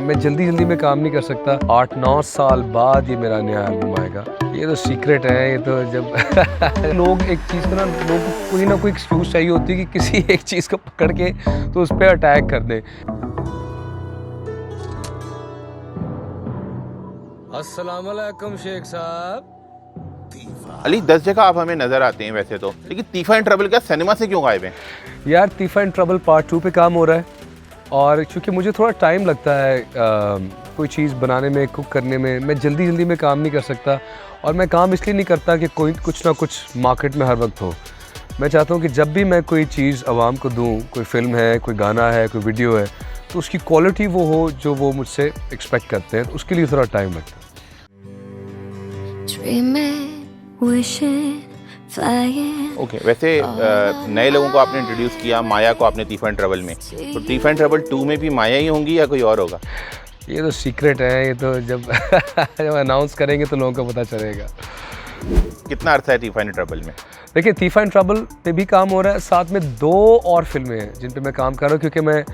मैं जल्दी में काम नहीं कर सकता। 8-9 साल बाद ये मेरा नया एल्बम आएगा। ये तो सीक्रेट है। ये तो जब लोग एक चीज़ को लोगों को कोई ना कोई एक्सक्यूज़ चाहिए होती है कि किसी एक चीज़ को पकड़ के तो उस पर अटैक कर दें। अस्सलाम वालेकुम शेख साहब। अली 10 जगह आप हमें नजर आते हैं वैसे तो, लेकिन तीफा एंड ट्रबल का सिनेमा से क्यों गायब हैं? यार तीफा एंड ट्रबल पार्ट 2 पे काम हो रहा है और चूँकि मुझे थोड़ा टाइम लगता है कोई चीज़ बनाने में, कुक करने में, मैं जल्दी में काम नहीं कर सकता। और मैं काम इसलिए नहीं करता कि कोई कुछ ना कुछ मार्केट में हर वक्त हो। मैं चाहता हूँ कि जब भी मैं कोई चीज़ आवाम को दूँ, कोई फिल्म है, कोई गाना है, कोई वीडियो है, तो उसकी क्वालिटी वो हो जो वो मुझसे एक्सपेक्ट करते हैं। तो उसके लिए थोड़ा टाइम लगता है। ओके, वैसे नए लोगों को आपने इंट्रोड्यूस किया, माया को आपने तीफा एंड ट्रबल में, तो तीफा एंड ट्रबल 2 में भी माया ही होंगी या कोई और होगा? ये तो सीक्रेट है। ये तो जब अनाउंस करेंगे तो लोगों को पता चलेगा। कितना अर्थ है तीफा एंड ट्रबल में? देखिए तीफा एंड ट्रबल पे भी काम हो रहा है, साथ में 2 और फिल्में हैं जिन पे मैं काम कर रहा हूँ, क्योंकि मैं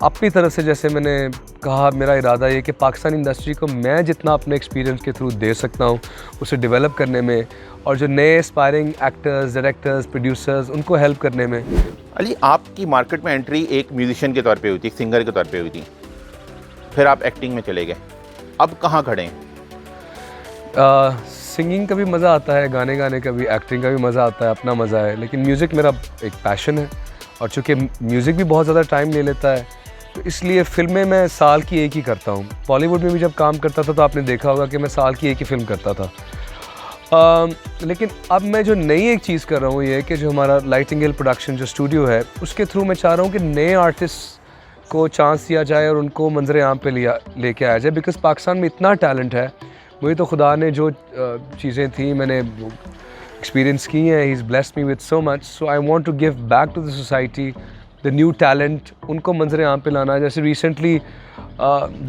अपनी तरफ से, जैसे मैंने कहा, मेरा इरादा ये कि पाकिस्तानी इंडस्ट्री को मैं जितना अपने एक्सपीरियंस के थ्रू दे सकता हूँ उसे डेवलप करने में, और जो नए एस्पायरिंग एक्टर्स, डायरेक्टर्स, प्रोड्यूसर्स, उनको हेल्प करने में। अली, आपकी मार्केट में एंट्री एक म्यूजिशियन के तौर पे हुई थी, एक सिंगर के तौर पे हुई थी, फिर आप एक्टिंग में चले गए, अब कहाँ खड़े हैं? सिंगिंग का भी मज़ा आता है, गाने गाने का भी, एक्टिंग का भी मज़ा आता है, अपना मज़ा है। लेकिन म्यूज़िक मेरा एक पैशन है और चूँकि म्यूज़िक भी बहुत ज़्यादा टाइम ले लेता है, तो इसलिए फ़िल्में मैं साल की एक ही करता हूँ। बॉलीवुड में भी जब काम करता था तो आपने देखा होगा कि मैं साल की एक ही फ़िल्म करता था। लेकिन अब मैं जो नई एक चीज़ कर रहा हूँ ये है कि जो हमारा लाइटिंगेल प्रोडक्शन जो स्टूडियो है, उसके थ्रू मैं चाह रहा हूँ कि नए आर्टिस्ट को चांस दिया जाए और उनको मंजर आम पे लेके आया जाए। बिकॉज़ पाकिस्तान में इतना टैलेंट है, मुझे तो खुदा ने जो चीज़ें थी मैंने एक्सपीरियंस की हैं, he is blessed me with so much, so I want to give back to the society the new talent, उनको मंजर आम पे लाना। जैसे रिसेंटली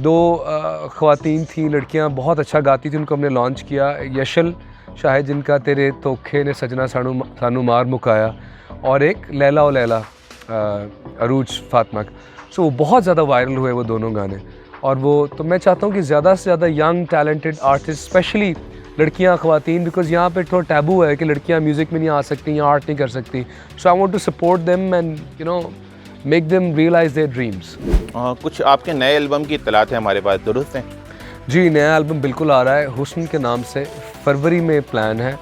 2 ख़वातीन थी, लड़कियां बहुत अच्छा गाती थी, उनको हमने लॉन्च किया। यशल शाहिद, जिनका तेरे तोखे ने सजना सानू मार मुकाया, और एक लैला ओ लैला अरूज फातिमा। सो वो बहुत ज़्यादा वायरल हुए वो दोनों गाने। और वो तो मैं चाहता हूँ कि ज़्यादा से ज़्यादा यंग टैलेंटेड आर्टिस्ट, स्पेशली लड़कियाँ, ख़वातीन, बिकॉज़ यहाँ पे थोड़ा टैबू है कि लड़कियाँ म्यूज़िक में नहीं आ सकती या आर्ट नहीं कर सकती। So I want to support them and make them realise their dreams. कुछ आपके नए एल्बम की इत्तलात है हमारे पास, दुरुस्त है? जी, नया एल्बम बिल्कुल आ रहा है, हुस्न के नाम से। फरवरी में प्लान है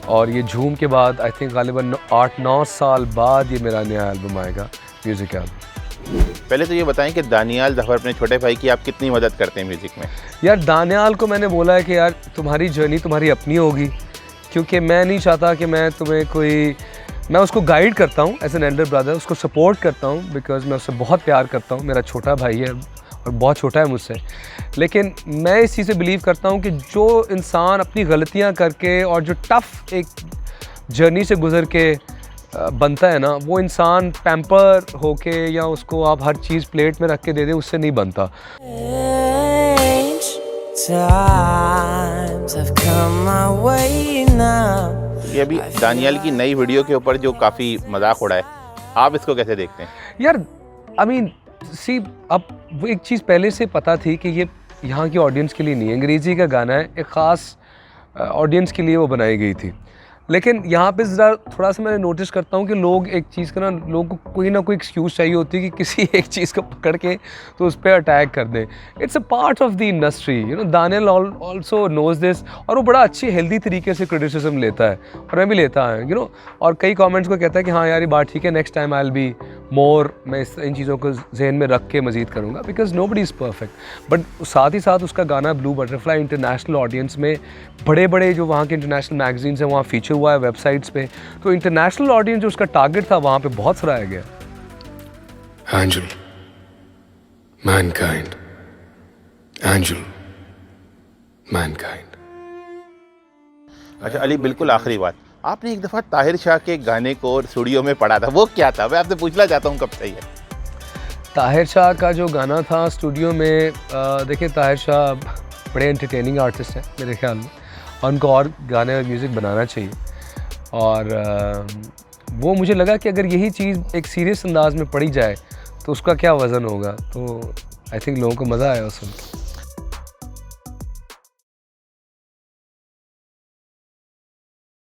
और ये झूम के बाद आई थिंक गालिबन 8-9 साल बाद ये मेरा नया एल्बम आएगा, म्यूज़िक एल्बम। पहले तो ये बताएं कि दानियाल ज़फ़र, अपने छोटे भाई की आप कितनी मदद करते हैं म्यूज़िक में? यार दानियाल को मैंने बोला है कि यार तुम्हारी जर्नी तुम्हारी अपनी होगी, क्योंकि मैं नहीं चाहता कि मैं उसको गाइड करता हूँ एज एन एल्डर ब्रदर, उसको सपोर्ट करता हूँ, बिकॉज़ मैं उससे बहुत प्यार करता हूँ। मेरा छोटा भाई है और बहुत छोटा है मुझसे, लेकिन मैं इस चीज़ से बिलीव करता हूँ कि जो इंसान अपनी गलतियाँ करके और जो टफ़ एक जर्नी से गुज़र के बनता है ना, वो इंसान पैम्पर होके या उसको आप हर चीज़ प्लेट में रख के दे दें, उससे नहीं बनता। ये अभी दानियाल की नई वीडियो के ऊपर जो काफ़ी मजाक उड़ा है, आप इसको कैसे देखते हैं? यार आई मीन सी, अब वो एक चीज़ पहले से पता थी कि ये यहाँ की ऑडियंस के लिए नहीं है, अंग्रेज़ी का गाना है, एक ख़ास ऑडियंस के लिए वो बनाई गई थी। लेकिन यहाँ पे ज़रा थोड़ा सा मैंने नोटिस करता हूँ कि लोग एक चीज़ का लोगों को कोई ना कोई एक्सक्यूज़ चाहिए होती है कि किसी एक चीज़ को पकड़ के तो उस पर अटैक कर दें। It's a part of the industry, Daniyal also knows this, और वो बड़ा अच्छी हेल्दी तरीके से क्रिटिसिज्म लेता है और मैं भी लेता हूँ, और कई कमेंट्स को कहता है कि हाँ यार ये बात ठीक है, next time I will be more, मैं इन चीज़ों को जहन में रख के मज़ीद करूँगा, because nobody is perfect. But साथ ही साथ उसका गाना ब्लू बटरफ्लाई इंटरनेशनल ऑडियंस में, बड़े जो वहाँ के इंटरनेशनल मैगजीन्स हैं वहाँ फीचर हुआ है, वेबसाइट्स पे, तो इंटरनेशनल ऑडियंस जो उसका टारगेट था वहाँ पे बहुत सराहा गया। Angel, Mankind, angel, Mankind. अच्छा अली, बिल्कुल आखिरी बात, आपने एक दफ़ा ताहिर शाह के गाने को स्टूडियो में पढ़ा था, वो क्या था? मैं आपसे पूछना चाहता हूँ कब से है ताहिर शाह का जो गाना था स्टूडियो में। देखिए ताहिर शाह बड़े एंटरटेनिंग आर्टिस्ट हैं मेरे ख्याल में, और उनको और गाने और म्यूज़िक बनाना चाहिए। और वो मुझे लगा कि अगर यही चीज़ एक सीरियस अंदाज में पढ़ी जाए तो उसका क्या वज़न होगा, तो आई थिंक लोगों को मज़ा आया सुन के।